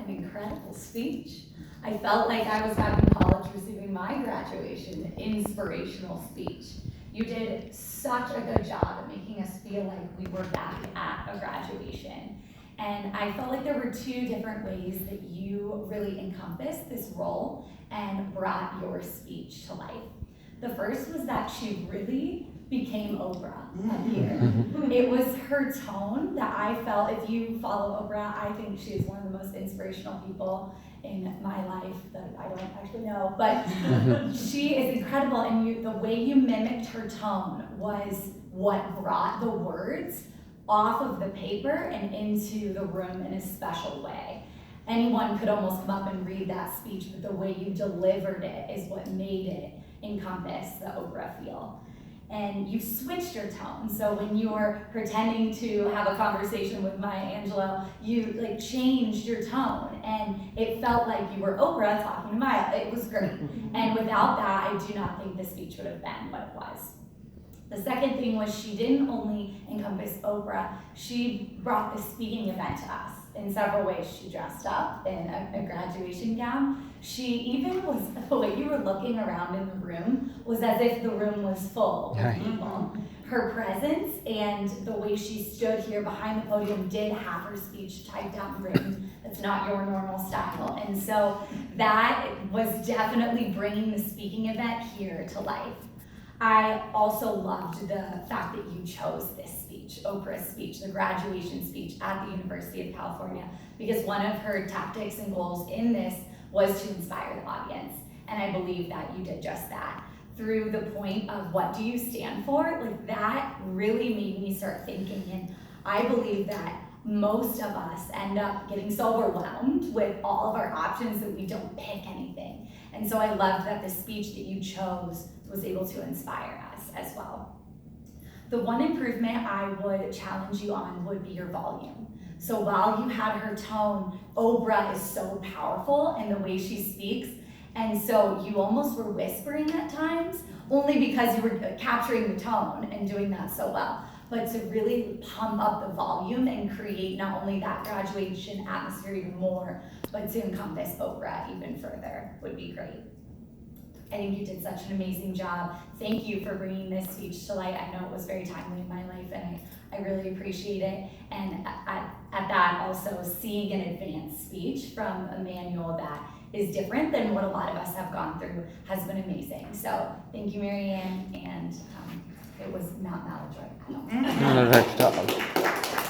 an incredible speech. I felt like I was back in college receiving my graduation inspirational speech. You did such a good job at making us feel like we were back at a graduation. And I felt like there were two different ways that you really encompassed this role and brought your speech to life. The first was that she really became Oprah up here. It was her tone that I felt, if you follow Oprah, I think she is one of the most inspirational people in my life that I don't actually know, but she is incredible, and the way you mimicked her tone was what brought the words off of the paper and into the room in a special way. Anyone could almost come up and read that speech, but the way you delivered it is what made it encompass the Oprah feel. And you switched your tone. So when you were pretending to have a conversation with Maya Angelou, you changed your tone, and it felt like you were Oprah talking to Maya. It was great. And without that, I do not think the speech would have been what it was. The second thing was she didn't only encompass Oprah, she brought the speaking event to us. In several ways, she dressed up in a graduation gown. She even was, the way you were looking around in the room was as if the room was full of people. Her presence and the way she stood here behind the podium did have her speech typed out and written. That's not your normal style. And so that was definitely bringing the speaking event here to life. I also loved the fact that you chose this speech, Oprah's speech, the graduation speech at the University of California, because one of her tactics and goals in this was to inspire the audience. And I believe that you did just that. Through the point of what do you stand for, that really made me start thinking. And I believe that most of us end up getting so overwhelmed with all of our options that we don't pick anything. And so I loved that the speech that you chose was able to inspire us as well. The one improvement I would challenge you on would be your volume. So while you had her tone, Oprah is so powerful in the way she speaks, and so you almost were whispering at times, only because you were capturing the tone and doing that so well. But to really pump up the volume and create not only that graduation atmosphere even more, but to encompass Oprah even further would be great. I think you did such an amazing job. Thank you for bringing this speech to light. I know it was very timely in my life, and I really appreciate it. And at that, also seeing an advanced speech from a manual that is different than what a lot of us have gone through has been amazing. So thank you, Marianne, and it was not maladroit at all.